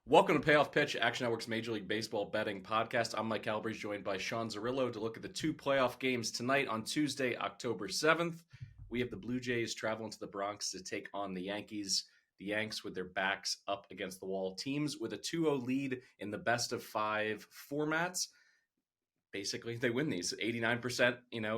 Welcome to Payoff Pitch, Action Network's Major League Baseball betting podcast. I'm Mike Calabrese, joined by Sean Zerillo to look at the two playoff games tonight on Tuesday, October 7th. We have the Blue Jays traveling to the Bronx to take on the Yankees. The Yanks with their backs up against the wall. Teams with a 2-0 lead in the best-of-5 formats. Basically, they win these 89%,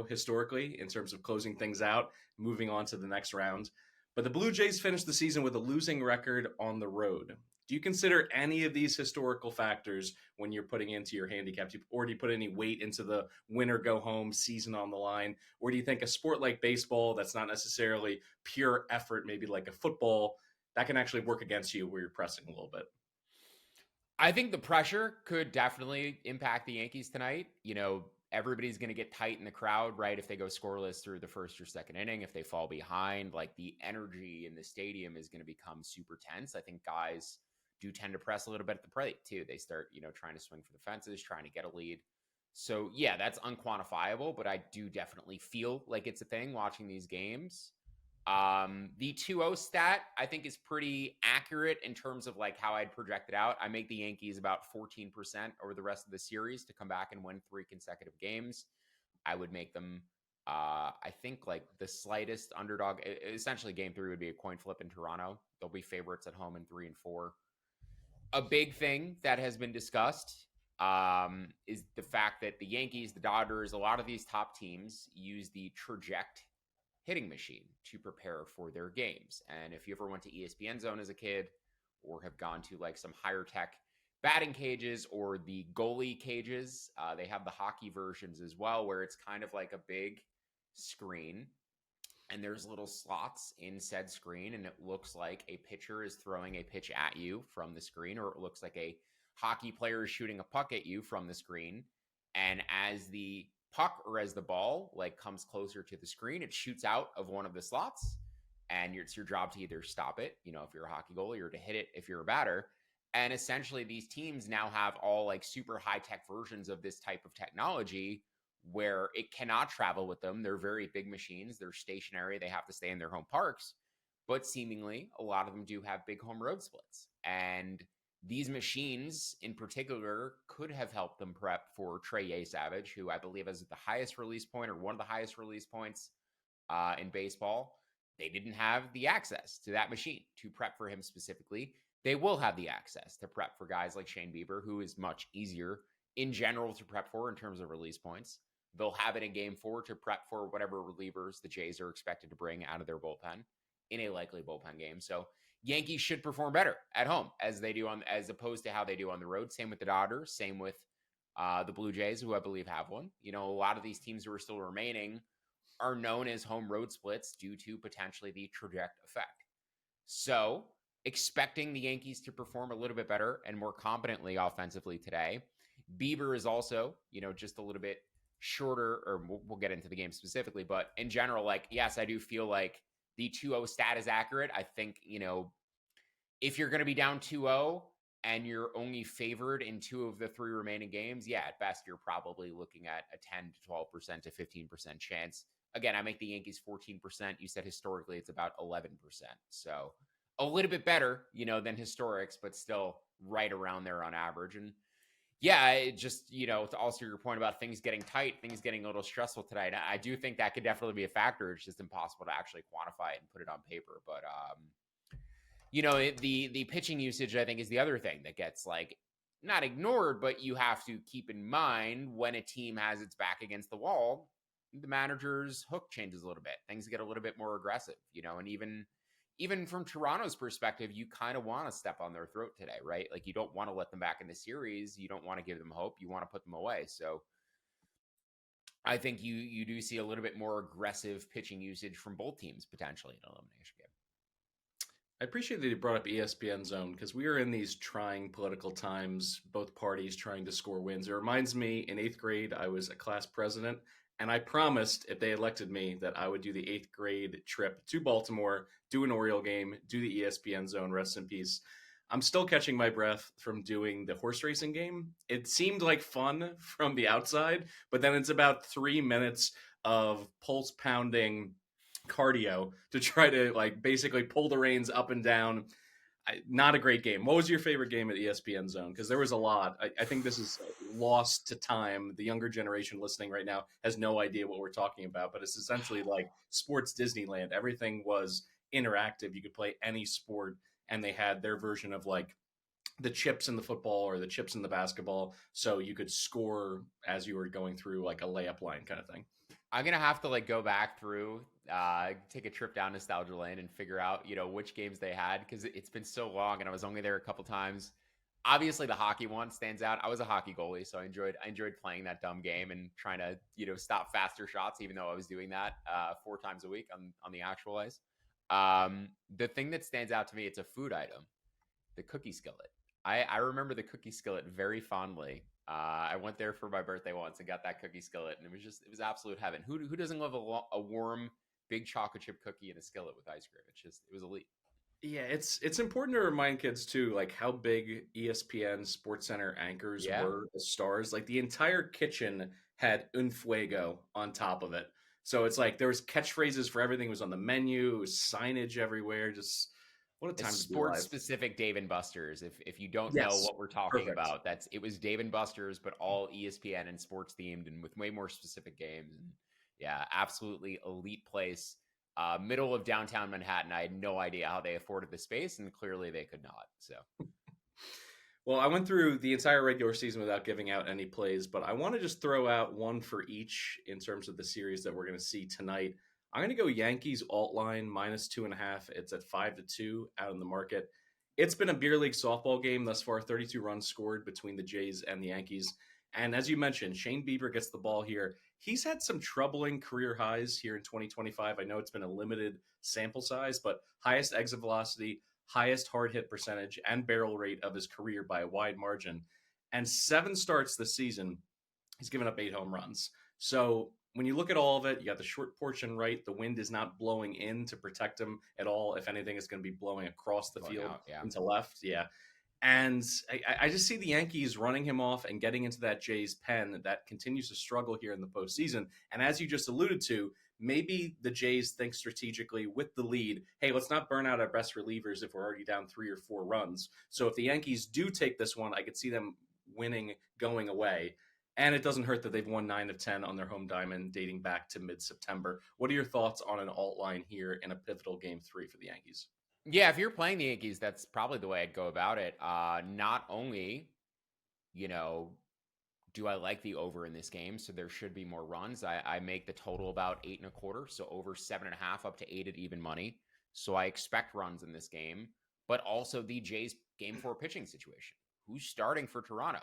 historically, in terms of closing things out, moving on to the next round. But the Blue Jays finished the season with a losing record on the road. Do you consider any of these historical factors when you're putting into your handicaps? Or do you put any weight into the win or go home season on the line? Or do you think a sport like baseball that's not necessarily pure effort, maybe like a football, that can actually work against you where you're pressing a little bit? I think the pressure could definitely impact the Yankees tonight. Everybody's going to get tight in the crowd, right? If they go scoreless through the first or second inning, if they fall behind, like the energy in the stadium is going to become super tense. I think guys do tend to press a little bit at the plate too. They start, trying to swing for the fences, trying to get a lead. So yeah, that's unquantifiable, but I do definitely feel like it's a thing watching these games. The 2-0 stat, I think, is pretty accurate in terms of like how I'd project it out. I make the Yankees about 14% over the rest of the series to come back and win 3 consecutive games. I would make them, I think, like the slightest underdog. Essentially, game 3 would be a coin flip in Toronto. They'll be favorites at home in 3 and 4. A big thing that has been discussed is the fact that the Yankees, the Dodgers, a lot of these top teams use the traject hitting machine to prepare for their games. And if you ever went to ESPN Zone as a kid or have gone to like some higher tech batting cages or the goalie cages, they have the hockey versions as well, where it's kind of like a big screen and there's little slots in said screen, and it looks like a pitcher is throwing a pitch at you from the screen, or it looks like a hockey player is shooting a puck at you from the screen. And as the puck or as the ball like comes closer to the screen, it shoots out of one of the slots, and it's your job to either stop it, if you're a hockey goalie, or to hit it if you're a batter. And essentially these teams now have all like super high tech versions of this type of technology where it cannot travel with them. They're very big machines. They're stationary. They have to stay in their home parks, but seemingly a lot of them do have big home road splits. And these machines in particular could have helped them prep for Trey Savage, who I believe has the highest release point or one of the highest release points in baseball. They didn't have the access to that machine to prep for him specifically. They will have the access to prep for guys like Shane Bieber, who is much easier in general to prep for in terms of release points. They'll have it in game 4 to prep for whatever relievers the Jays are expected to bring out of their bullpen in a likely bullpen game. So Yankees should perform better at home as opposed to how they do on the road. Same with the Dodgers, same with the Blue Jays, who I believe have one. A lot of these teams who are still remaining are known as home road splits due to potentially the traject effect. So expecting the Yankees to perform a little bit better and more competently offensively today. Bieber is also, just a little bit shorter, or we'll get into the game specifically, but in general, like, yes, I do feel like the 2-0 stat is accurate. I think, if you're going to be down 2-0 and you're only favored in 2 of the 3 remaining games, yeah, at best, you're probably looking at a 10 to 12% to 15% chance. Again, I make the Yankees 14%. You said historically it's about 11%. So a little bit better, than historics, but still right around there on average. And yeah, it just, to also your point about things getting tight, things getting a little stressful tonight, I do think that could definitely be a factor. It's just impossible to actually quantify it and put it on paper. But, the pitching usage, I think, is the other thing that gets like not ignored, but you have to keep in mind when a team has its back against the wall, the manager's hook changes a little bit. Things get a little bit more aggressive, and even from Toronto's perspective, you kind of want to step on their throat today, right? Like, you don't want to let them back in the series. You don't want to give them hope. You want to put them away. So I think you do see a little bit more aggressive pitching usage from both teams potentially in an elimination game. I appreciate that you brought up ESPN Zone, because we are in these trying political times, both parties trying to score wins. It reminds me, in 8th grade, I was a class president, and I promised, if they elected me, that I would do the 8th grade trip to Baltimore, do an Oriole game, do the ESPN Zone, rest in peace. I'm still catching my breath from doing the horse racing game. It seemed like fun from the outside, but then it's about 3 minutes of pulse pounding cardio to try to like basically pull the reins up and down. not a great game. What was your favorite game at ESPN Zone? Because there was a lot. I think this is lost to time. The younger generation listening right now has no idea what we're talking about, but it's essentially like sports Disneyland. Everything was interactive. You could play any sport, and they had their version of like the chips in the football or the chips in the basketball, so you could score as you were going through like a layup line kind of thing. I'm gonna have to like go back through, take a trip down nostalgia lane and figure out, which games they had because it's been so long and I was only there a couple times. Obviously, the hockey one stands out. I was a hockey goalie, so I enjoyed playing that dumb game and trying to stop faster shots, even though I was doing that 4 times a week on the actual ice. The thing that stands out to me, it's a food item, the cookie skillet. I remember the cookie skillet very fondly. I went there for my birthday once and got that cookie skillet, and it was absolute heaven. Who doesn't love a warm, big chocolate chip cookie in a skillet with ice cream? It was elite. Yeah, it's important to remind kids too, like how big ESPN SportsCenter anchors were as stars. Like the entire kitchen had Un Fuego on top of it. So it's like there was catchphrases for everything. It was on the menu, it was signage everywhere. Just what a time to be alive. Sports specific Dave and Buster's. If you don't know Yes, what we're talking perfect. about, it was Dave and Buster's, but all ESPN and sports themed and with way more specific games. And yeah, absolutely elite place. Middle of downtown Manhattan. I had no idea how they afforded the space, and clearly they could not. So, Well, I went through the entire regular season without giving out any plays, but I want to just throw out one for each in terms of the series that we're going to see tonight. I'm going to go Yankees alt line -2.5. It's at 5-2 out in the market. It's been a beer league softball game thus far. 32 runs scored between the Jays and the Yankees. And as you mentioned, Shane Bieber gets the ball here. He's had some troubling career highs here in 2025. I know it's been a limited sample size, but highest exit velocity, highest hard hit percentage, and barrel rate of his career by a wide margin. And 7 starts this season, he's given up 8 home runs. So when you look at all of it, you got the short portion right. The wind is not blowing in to protect him at all. If anything, it's going to be blowing across the field into left. Yeah. And I just see the Yankees running him off and getting into that Jays pen that continues to struggle here in the postseason. And as you just alluded to, maybe the Jays think strategically with the lead, hey, let's not burn out our best relievers if we're already down 3 or 4 runs. So if the Yankees do take this one, I could see them winning going away. And it doesn't hurt that they've won 9 of 10 on their home diamond dating back to mid-September. What are your thoughts on an alt line here in a pivotal game 3 for the Yankees? Yeah, if you're playing the Yankees, that's probably the way I'd go about it. Not only, do I like the over in this game, so there should be more runs. I make the total about 8.25, so over 7.5 up to 8 at even money. So I expect runs in this game, but also the Jays game 4 pitching situation. Who's starting for Toronto?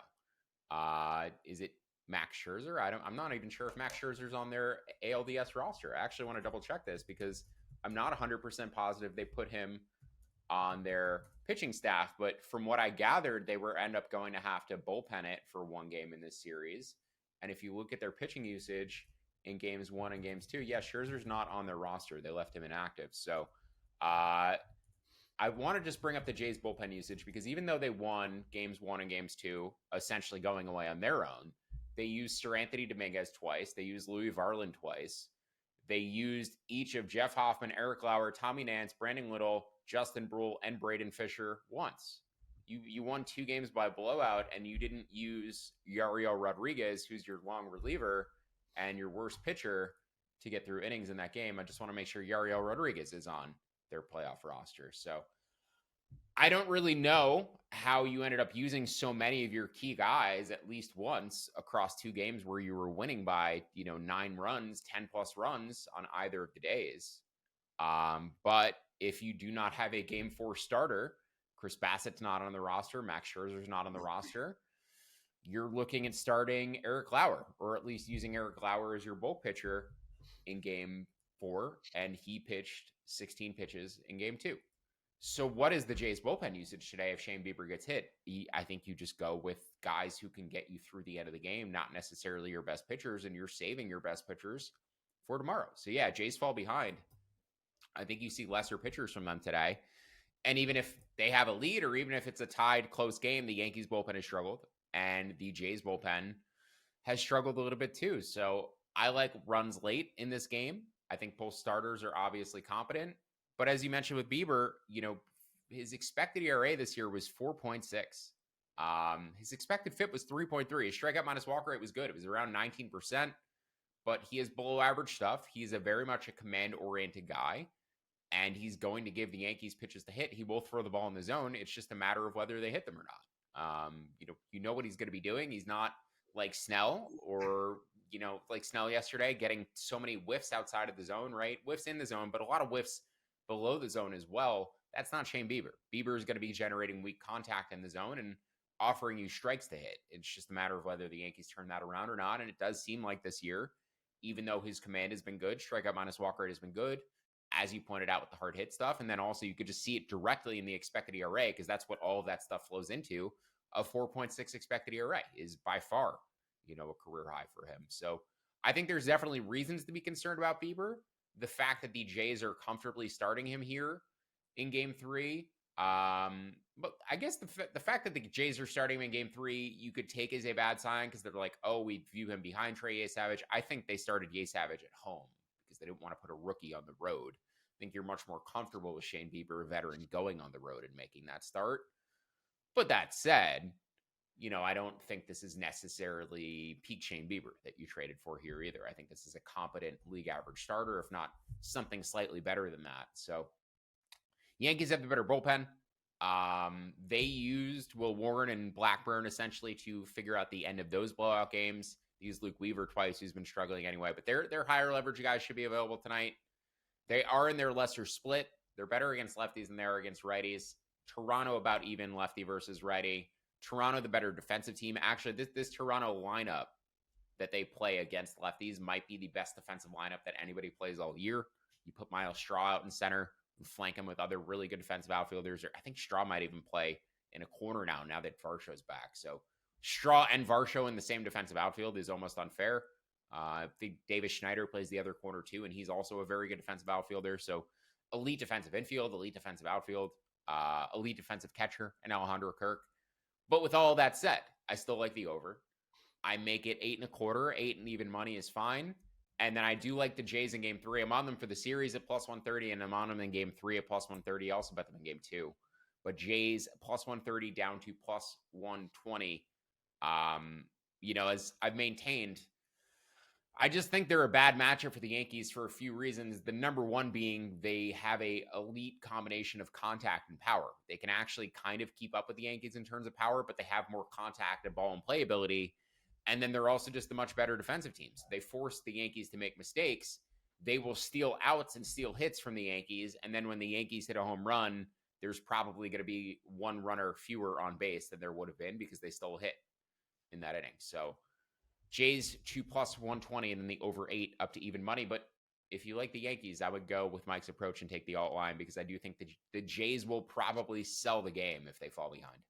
Is it Max Scherzer? I'm not even sure if Max Scherzer's on their ALDS roster. I actually want to double check this because I'm not 100% positive they put him on their pitching staff, but from what I gathered, they were end up going to have to bullpen it for one game in this series. And if you look at their pitching usage in games 1 and games 2, yeah, Scherzer's not on their roster. They left him inactive. So I want to just bring up the Jays bullpen usage because even though they won games 1 and games 2, essentially going away on their own, they used Sir Anthony Dominguez twice. They used Louis Varland twice. They used each of Jeff Hoffman, Eric Lauer, Tommy Nance, Brandon Little, Justin Brule, and Braden Fisher once. You won 2 games by blowout, and you didn't use Yariel Rodriguez, who's your long reliever and your worst pitcher, to get through innings in that game. I just want to make sure Yariel Rodriguez is on their playoff roster. So I don't really know how you ended up using so many of your key guys at least once across 2 games where you were winning by, 9 runs, 10 plus runs on either of the days. But if you do not have a game 4 starter, Chris Bassett's not on the roster, Max Scherzer's not on the roster, you're looking at starting Eric Lauer, or at least using Eric Lauer as your bull pitcher in game 4, and he pitched 16 pitches in game 2. So what is the Jays bullpen usage today if Shane Bieber gets hit? I think you just go with guys who can get you through the end of the game, not necessarily your best pitchers, and you're saving your best pitchers for tomorrow. So yeah, Jays fall behind. I think you see lesser pitchers from them today. And even if they have a lead or even if it's a tied close game, the Yankees bullpen has struggled and the Jays bullpen has struggled a little bit too. So I like runs late in this game. I think both starters are obviously competent. But as you mentioned with Bieber, his expected ERA this year was 4.6. His expected FIP was 3.3. His strikeout minus walk rate was good. It was around 19%, but he is below average stuff. He's very much a command-oriented guy, and he's going to give the Yankees pitches to hit. He will throw the ball in the zone. It's just a matter of whether they hit them or not. You know what he's going to be doing. He's not like Snell or, like Snell yesterday, getting so many whiffs outside of the zone, right? Whiffs in the zone, but a lot of whiffs below the zone as well. That's not Shane Bieber. Bieber is going to be generating weak contact in the zone and offering you strikes to hit. It's just a matter of whether the Yankees turn that around or not. And it does seem like this year, even though his command has been good, strikeout minus walk rate has been good, as you pointed out with the hard hit stuff. And then also you could just see it directly in the expected ERA, because that's what all of that stuff flows into. A 4.6 expected ERA is by far, a career high for him. So I think there's definitely reasons to be concerned about Bieber. The fact that the Jays are comfortably starting him here in game 3. But I guess the fact that the Jays are starting him in game 3, you could take as a bad sign, because they're like, oh, we view him behind Trey Savage. I think they started Savage at home because they didn't want to put a rookie on the road. I think you're much more comfortable with Shane Bieber, a veteran, going on the road and making that start. But that said, I don't think this is necessarily peak Shane Bieber that you traded for here either. I think this is a competent league average starter, if not something slightly better than that. So Yankees have the better bullpen. They used Will Warren and Blackburn essentially to figure out the end of those blowout games. They used Luke Weaver twice, who's been struggling anyway, but their higher leverage guys should be available tonight. They are in their lesser split. They're better against lefties than they are against righties. Toronto about even lefty versus righty. Toronto the better defensive team. Actually, this Toronto lineup that they play against lefties might be the best defensive lineup that anybody plays all year. You put Miles Straw out in center and flank him with other really good defensive outfielders. I think Straw might even play in a corner now that Varsho's back. So Straw and Varsho in the same defensive outfield is almost unfair. I think Davis Schneider plays the other corner too, and he's also a very good defensive outfielder. So elite defensive infield, elite defensive outfield, elite defensive catcher, and Alejandro Kirk. But with all that said, I still like the over. I make it 8.25. 8 and even money is fine. And then I do like the Jays in game 3. I'm on them for the series at plus 130, and I'm on them in game 3 at plus 130. I also bet them in game 2. But Jays plus 130 down to plus 120. As I've maintained, I just think they're a bad matchup for the Yankees for a few reasons. The number one being they have a elite combination of contact and power. They can actually kind of keep up with the Yankees in terms of power, but they have more contact and ball and playability. And then they're also just a much better defensive team. So they force the Yankees to make mistakes. They will steal outs and steal hits from the Yankees. And then when the Yankees hit a home run, there's probably going to be one runner fewer on base than there would have been because they stole a hit in that inning. So Jays 2 plus 120 and then the over 8 up to even money. But if you like the Yankees, I would go with Mike's approach and take the alt line, because I do think the Jays will probably sell the game if they fall behind.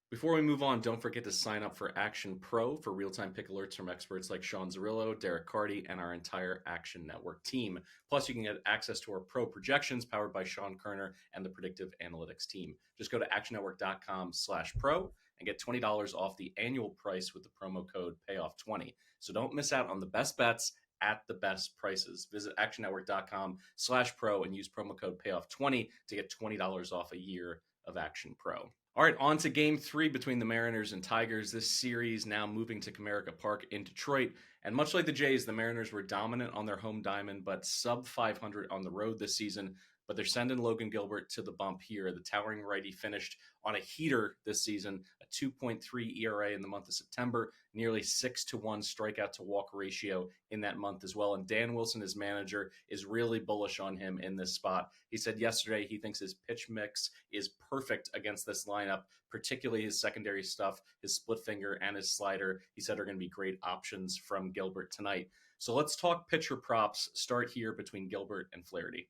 Before we move on, don't forget to sign up for Action Pro for real-time pick alerts from experts like Sean Zerillo, Derek Carty, and our entire Action Network team. Plus, you can get access to our pro projections powered by Sean Kerner and the predictive analytics team. Just go to actionnetwork.com/pro and get $20 off the annual price with the promo code PAYOFF20. So don't miss out on the best bets at the best prices. Visit actionnetwork.com/pro and use promo code PAYOFF20 to get $20 off a year of Action Pro. All right, on to game 3 between the Mariners and Tigers. This series now moving to Comerica Park in Detroit. And much like the Jays, the Mariners were dominant on their home diamond, but sub 500 on the road this season. But they're sending Logan Gilbert to the bump here. The towering righty finished on a heater this season, a 2.3 ERA in the month of September, nearly 6-to-1 strikeout to walk ratio in that month as well. And Dan Wilson, his manager, is really bullish on him in this spot. He said yesterday he thinks his pitch mix is perfect against this lineup, particularly his secondary stuff, his split finger and his slider. He said are going to be great options from Gilbert tonight. So let's talk pitcher props. Start here between Gilbert and Flaherty.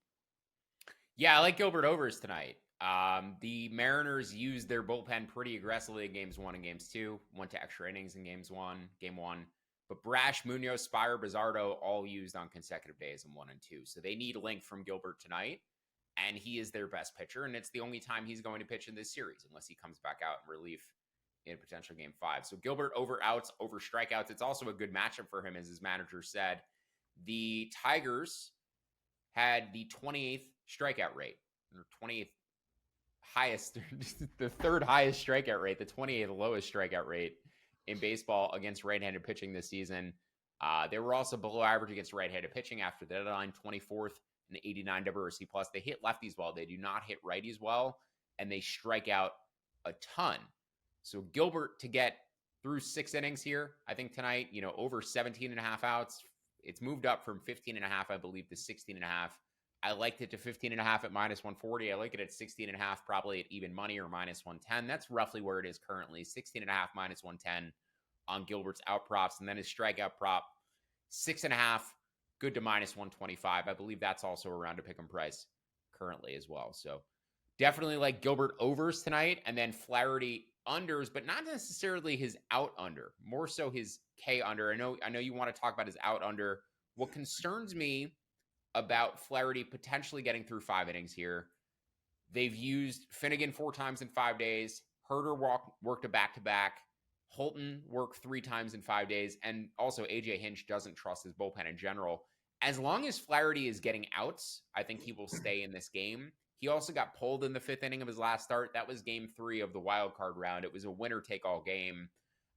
Yeah, I like Gilbert overs tonight. The Mariners used their bullpen pretty aggressively in games 1 and games 2. Went to extra innings in game 1. But Brash, Munoz, Spire, Bizzardo all used on consecutive days in 1 and 2. So they need a link from Gilbert tonight, and he is their best pitcher. And it's the only time he's going to pitch in this series, unless he comes back out in relief in potential game 5. So Gilbert over outs, over strikeouts. It's also a good matchup for him, as his manager said. The Tigers had the 28th strikeout rate, or 28th highest, the third highest strikeout rate, the 28th lowest strikeout rate in baseball against right-handed pitching this season. They were also below average against right-handed pitching after the deadline, 24th and 89 WRC+. They hit lefties well. They do not hit righties well, and they strike out a ton. So Gilbert to get through 6 innings here, I think tonight, over 17 and a half outs. It's moved up from 15 and a half, I believe, to 16 and a half. I liked it to 15 and a half at minus 140. I like it at 16 and a half, probably at even money or minus 110. That's roughly where it is currently. 16 and a half, minus 110 on Gilbert's out props. And then his strikeout prop, 6.5, good to minus 125. I believe that's also around a pick 'em price currently as well. So definitely like Gilbert overs tonight, and then Flaherty unders, but not necessarily his out under, more so his K under. I know you want to talk about his out under. What concerns me about Flaherty potentially getting through 5 innings here, they've used Finnegan 4 times in 5 days. Herder worked a back-to-back. Holton worked 3 times in 5 days. And also AJ Hinch doesn't trust his bullpen in general. As long as Flaherty is getting outs, I think he will stay in this game. He also got pulled in the 5th inning of his last start. That was game 3 of the wild card round. It was a winner-take-all game.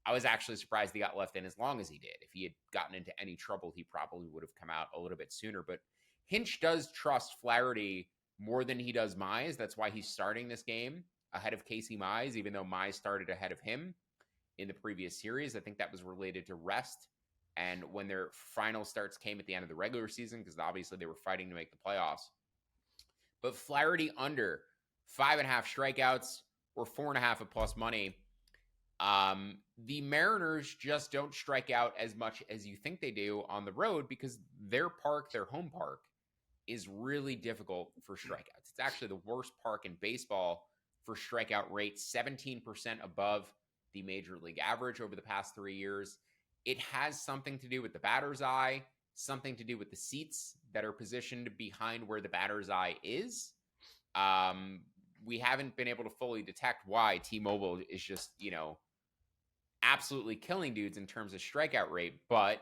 I was actually surprised he got left in as long as he did. If he had gotten into any trouble, he probably would have come out a little bit sooner. But Hinch does trust Flaherty more than he does Mize. That's why he's starting this game ahead of Casey Mize, even though Mize started ahead of him in the previous series. I think that was related to rest and when their final starts came at the end of the regular season, because obviously they were fighting to make the playoffs. But Flaherty under 5.5 strikeouts or 4.5 at plus money. The Mariners just don't strike out as much as you think they do on the road because their home park, is really difficult for strikeouts. It's actually the worst park in baseball for strikeout rate, 17% above the major league average over the past 3 years. It has something to do with the batter's eye, something to do with the seats that are positioned behind where the batter's eye is. We haven't been able to fully detect why T-Mobile is just, absolutely killing dudes in terms of strikeout rate. But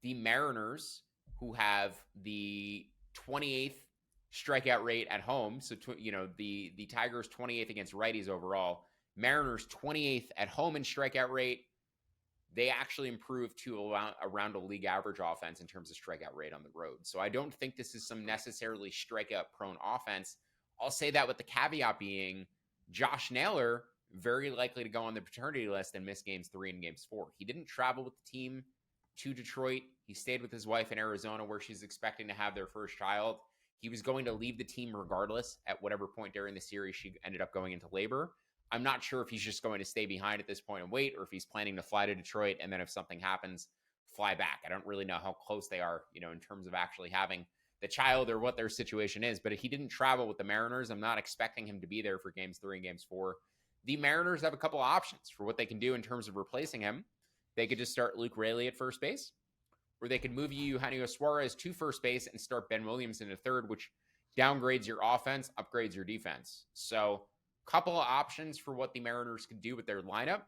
the Mariners, who have the 28th strikeout rate at home, so the Tigers 28th against righties overall, Mariners 28th at home in strikeout rate, they actually improved to around a league average offense in terms of strikeout rate on the road. So I don't think this is some necessarily strikeout prone offense. I'll say that with the caveat being Josh Naylor very likely to go on the paternity list and miss games 3 and games 4. He didn't travel with the team to Detroit. He stayed with his wife in Arizona, where she's expecting to have their first child. He was going to leave the team regardless at whatever point during the series she ended up going into labor. I'm not sure if he's just going to stay behind at this point and wait, or if he's planning to fly to Detroit and then if something happens, fly back. I don't really know how close they are, in terms of actually having the child or what their situation is. But if he didn't travel with the Mariners, I'm not expecting him to be there for games 3 and games 4. The Mariners have a couple of options for what they can do in terms of replacing him. They could just start Luke Raley at first base, or they could move Eugenio Suarez to first base and start Ben Williamson at third, which downgrades your offense, upgrades your defense. So couple of options for what the Mariners could do with their lineup.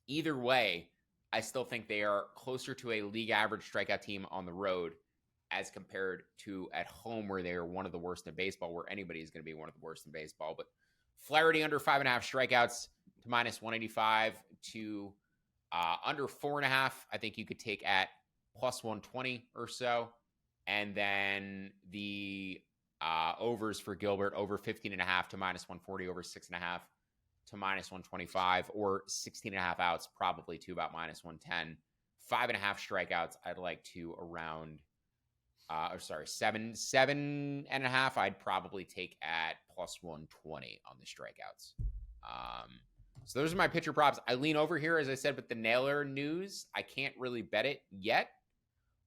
Either way, I still think they are closer to a league average strikeout team on the road as compared to at home, where they are one of the worst in baseball, where anybody is going to be one of the worst in baseball. But Flaherty under 5.5 strikeouts to minus 185 to under 4.5. I think you could take at plus 120 or so. And then the overs for Gilbert, over 15.5 to minus 140, over 6.5 to minus 125, or 16.5 outs, probably to about minus 110. 5.5 strikeouts, I'd like to around, 7.5. I'd probably take at plus 120 on the strikeouts. So those are my pitcher props. I lean over here, as I said, with the Naylor news. I can't really bet it yet.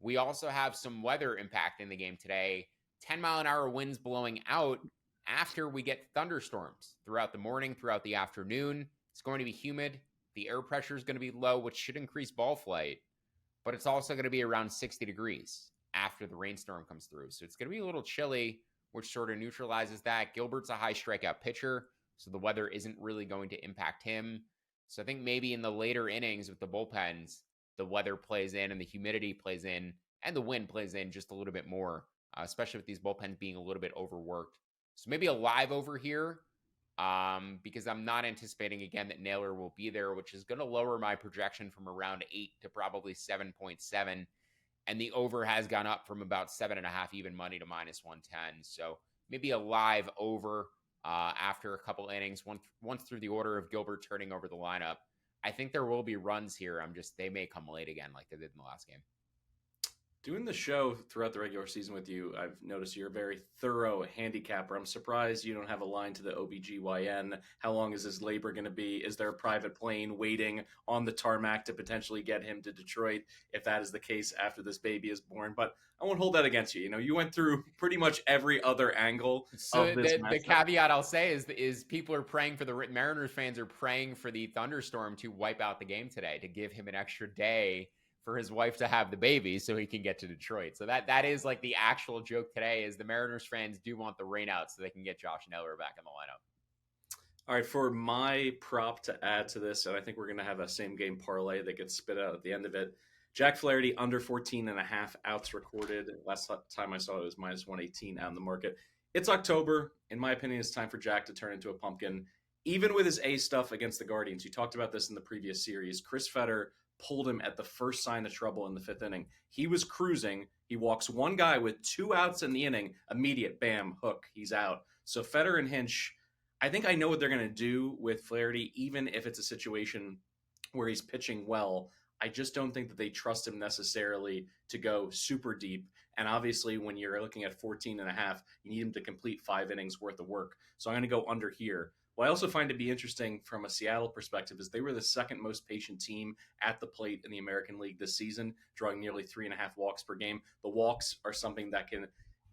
We also have some weather impact in the game today. 10-mile-an-hour winds blowing out after we get thunderstorms throughout the morning, throughout the afternoon. It's going to be humid. The air pressure is going to be low, which should increase ball flight. But it's also going to be around 60 degrees after the rainstorm comes through. So it's going to be a little chilly, which sort of neutralizes that. Gilbert's a high strikeout pitcher, so the weather isn't really going to impact him. So I think maybe in the later innings with the bullpens, the weather plays in and the humidity plays in and the wind plays in just a little bit more, especially with these bullpens being a little bit overworked. So maybe a live over here because I'm not anticipating again that Naylor will be there, which is going to lower my projection from around 8 to probably 7.7. And the over has gone up from about 7.5 even money to -110. So maybe a live over after a couple innings, once through the order of Gilbert turning over the lineup. I think there will be runs here. They may come late again like they did in the last game. Doing the show throughout the regular season with you, I've noticed you're a very thorough handicapper. I'm surprised you don't have a line to the OBGYN. How long is his labor going to be? Is there a private plane waiting on the tarmac to potentially get him to Detroit if that is the case after this baby is born? But I won't hold that against you. You went through pretty much every other angle so of this the caveat I'll say is people are praying for the Mariners fans are praying for the thunderstorm to wipe out the game today, to give him an extra day for his wife to have the baby so he can get to Detroit. So that is like the actual joke today, is the Mariners fans do want the rain out so they can get Josh Naylor back in the lineup. All right, for my prop to add to this, and I think we're going to have a same game parlay that gets spit out at the end of it. Jack Flaherty under 14.5 outs recorded. Last time I saw it was -118 out in the market. It's October. In my opinion, it's time for Jack to turn into a pumpkin. Even with his A stuff against the Guardians, you talked about this in the previous series. Chris Fetter pulled him at the first sign of trouble in the 5th inning. He was cruising. He walks one guy with 2 outs in the inning. Immediate, bam, hook, he's out. So Fetter and Hinch, I think I know what they're going to do with Flaherty, even if it's a situation where he's pitching well. I just don't think that they trust him necessarily to go super deep. And obviously, when you're looking at 14.5, you need him to complete 5 innings worth of work. So I'm going to go under here. What I also find to be interesting from a Seattle perspective is they were the second most patient team at the plate in the American League this season, drawing nearly 3.5 walks per game. The walks are something that can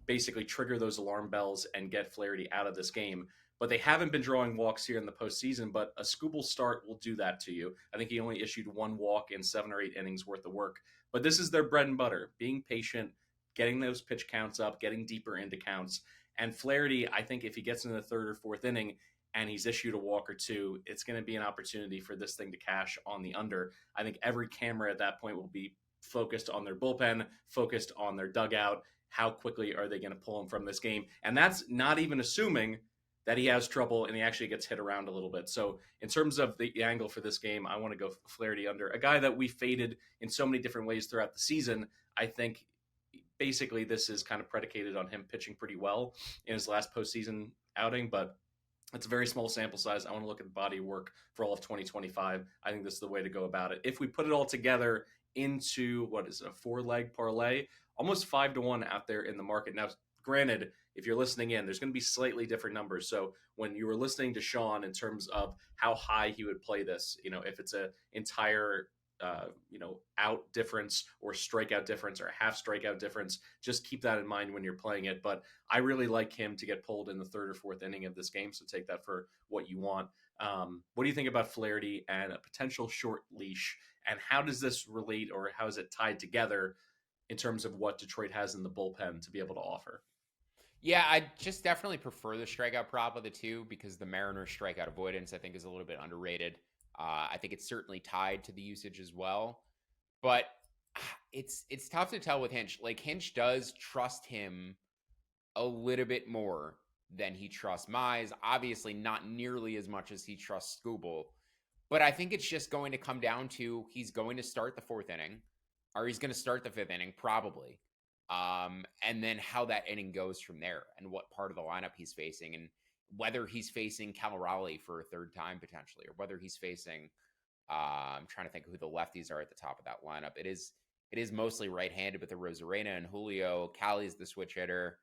basically trigger those alarm bells and get Flaherty out of this game. But they haven't been drawing walks here in the postseason, but a Skubal start will do that to you. I think he only issued 1 walk in 7 or 8 innings worth of work. But this is their bread and butter, being patient, getting those pitch counts up, getting deeper into counts. And Flaherty, I think if he gets into the 3rd or 4th inning, and he's issued a walk or 2, it's going to be an opportunity for this thing to cash on the under. I think every camera at that point will be focused on their bullpen, focused on their dugout. How quickly are they going to pull him from this game? And that's not even assuming that he has trouble and he actually gets hit around a little bit. So in terms of the angle for this game, I want to go Flaherty under. A guy that we faded in so many different ways throughout the season. I think basically this is kind of predicated on him pitching pretty well in his last postseason outing, but it's a very small sample size. I want to look at the body of work for all of 2025. I think this is the way to go about it. If we put it all together into what is a 4-leg parlay, almost 5-1 out there in the market. Now, granted, if you're listening in, there's going to be slightly different numbers. So when you were listening to Sean in terms of how high he would play this, if it's an entire out difference or strikeout difference or half strikeout difference, just keep that in mind when you're playing it. But I really like him to get pulled in the 3rd or 4th inning of this game. So take that for what you want. What do you think about Flaherty and a potential short leash? And how does this relate, or how is it tied together in terms of what Detroit has in the bullpen to be able to offer? Yeah, I just definitely prefer the strikeout prop of the two, because the Mariners strikeout avoidance, I think, is a little bit underrated. I think it's certainly tied to the usage as well, but it's tough to tell with Hinch. Like, Hinch does trust him a little bit more than he trusts Mize. Obviously, not nearly as much as he trusts Skubal, but I think it's just going to come down to he's going to start the 4th inning, or he's going to start the 5th inning probably, and then how that inning goes from there, and what part of the lineup he's facing, and whether he's facing Calabrese for a 3rd time potentially, or whether he's facing, I'm trying to think who the lefties are at the top of that lineup. It is mostly right-handed with the Rosarena and Julio. Cali's the switch hitter.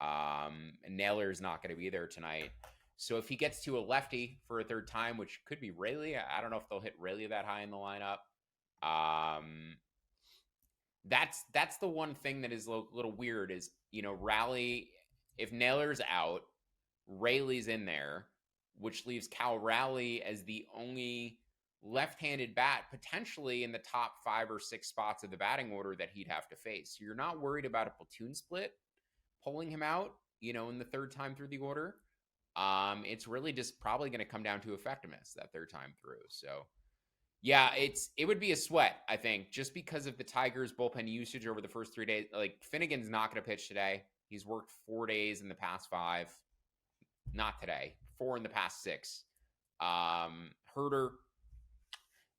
And Naylor's not going to be there tonight. So if he gets to a lefty for a 3rd time, which could be Rayleigh, I don't know if they'll hit Rayleigh that high in the lineup. That's the one thing that is a little weird is, Raleigh, if Naylor's out, Rayleigh's in there, which leaves Cal Raleigh as the only left-handed bat potentially in the top 5 or 6 spots of the batting order that he'd have to face. So you're not worried about a platoon split pulling him out, in the 3rd time through the order. It's really just probably going to come down to effectiveness that 3rd time through. So yeah, it would be a sweat, I think, just because of the Tigers' bullpen usage over the first 3 days. Like, Finnegan's not going to pitch today. He's worked 4 days in the past 5. Not today. 4 in the past 6. Herder,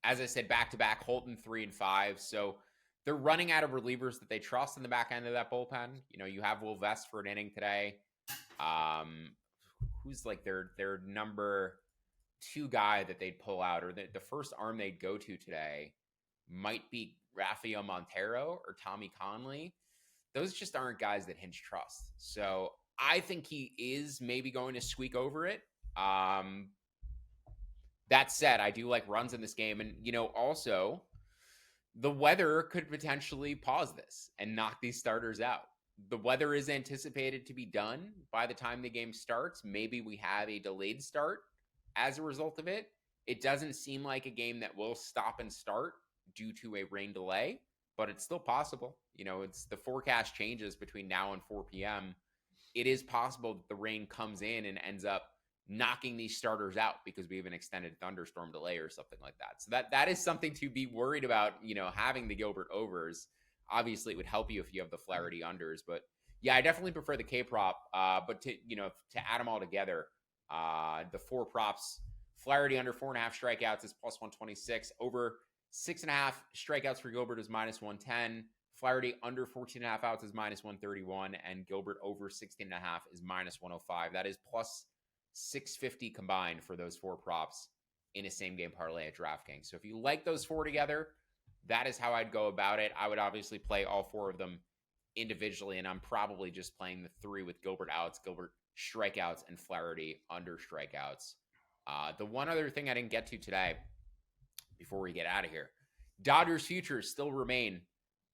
as I said, back-to-back. Holton 3 and 5. So they're running out of relievers that they trust in the back end of that bullpen. You have Will Vest for an inning today. Who's like their number 2 guy that they'd pull out, or the first arm they'd go to today might be Rafael Montero or Tommy Conley. Those just aren't guys that Hinch trusts. So I think he is maybe going to squeak over it. That said, I do like runs in this game. And, also the weather could potentially pause this and knock these starters out. The weather is anticipated to be done by the time the game starts. Maybe we have a delayed start as a result of it. It doesn't seem like a game that will stop and start due to a rain delay, but it's still possible. It's the forecast changes between now and 4 p.m. It is possible that the rain comes in and ends up knocking these starters out because we have an extended thunderstorm delay or something like that. So that is something to be worried about, having the Gilbert overs. Obviously, it would help you if you have the Flaherty unders, but yeah, I definitely prefer the K prop. But to add them all together, the 4 props: Flaherty under 4.5 strikeouts is plus 126. Over 6.5 strikeouts for Gilbert is minus 110. Flaherty under 14.5 outs is minus 131, and Gilbert over 16.5 is minus 105. That is plus 650 combined for those 4 props in a same game parlay at DraftKings. So if you like those 4 together, that is how I'd go about it. I would obviously play all 4 of them individually, and I'm probably just playing the 3 with Gilbert outs, Gilbert strikeouts, and Flaherty under strikeouts. The one other thing I didn't get to today before we get out of here, Dodgers futures still remain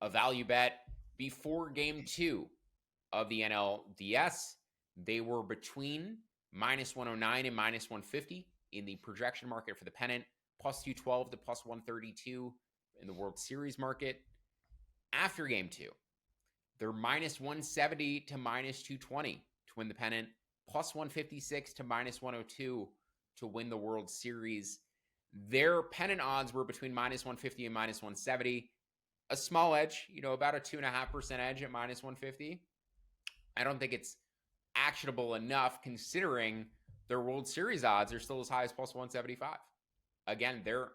a value bet. Before game 2 of the NLDS, they were between minus 109 and minus 150 in the projection market for the pennant, plus 212 to plus 132 in the World Series market. After game 2, they're minus 170 to minus 220 to win the pennant, plus 156 to minus 102 to win the World Series. Their pennant odds were between minus 150 and minus 170. A small edge, about a 2.5% edge at minus 150. I don't think it's actionable enough considering their World Series odds are still as high as plus 175. Again, their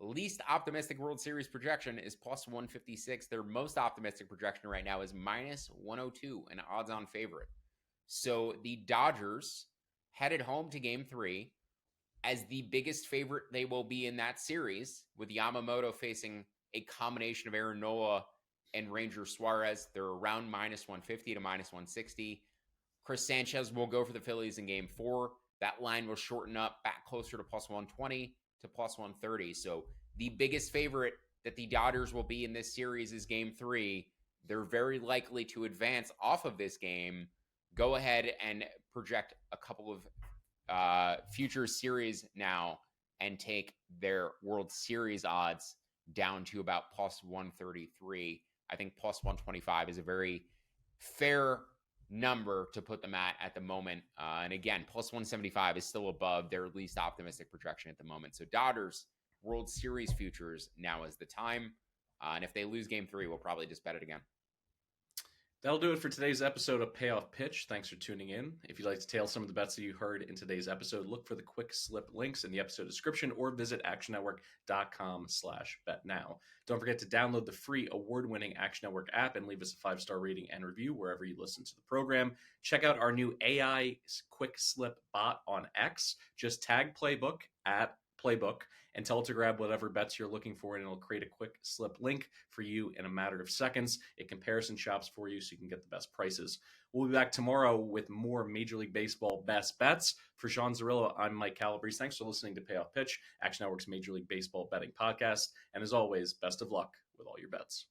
least optimistic World Series projection is plus 156. Their most optimistic projection right now is minus 102, an odds-on favorite. So the Dodgers headed home to game 3 as the biggest favorite they will be in that series, with Yamamoto facing a combination of Aaron Nola and Ranger Suarez. They're around minus 150 to minus 160. Chris Sanchez will go for the Phillies in game 4. That line will shorten up back closer to plus 120 to plus 130. So the biggest favorite that the Dodgers will be in this series is game 3. They're very likely to advance off of this game. Go ahead and project a couple of future series now and take their World Series odds down to about plus 133. I think plus 125 is a very fair number to put them at the moment. And again, plus 175 is still above their least optimistic projection at the moment. So Dodgers World Series futures, now is the time. And if they lose game 3, we'll probably just bet it again. That'll do it for today's episode of Payoff Pitch. Thanks for tuning in. If you'd like to tail some of the bets that you heard in today's episode, look for the quick slip links in the episode description or visit actionnetwork.com/betnow. Don't forget to download the free award-winning Action Network app and leave us a 5-star rating and review wherever you listen to the program. Check out our new AI quick slip bot on X. Just tag Playbook at Playbook and tell it to grab whatever bets you're looking for, and it'll create a quick slip link for you in a matter of seconds. It comparison shops for you so you can get the best prices. We'll be back tomorrow with more Major League Baseball best bets. For Sean Zerillo, I'm Mike Calabrese. Thanks for listening to Payoff Pitch, Action Network's Major League Baseball betting podcast. And as always, best of luck with all your bets.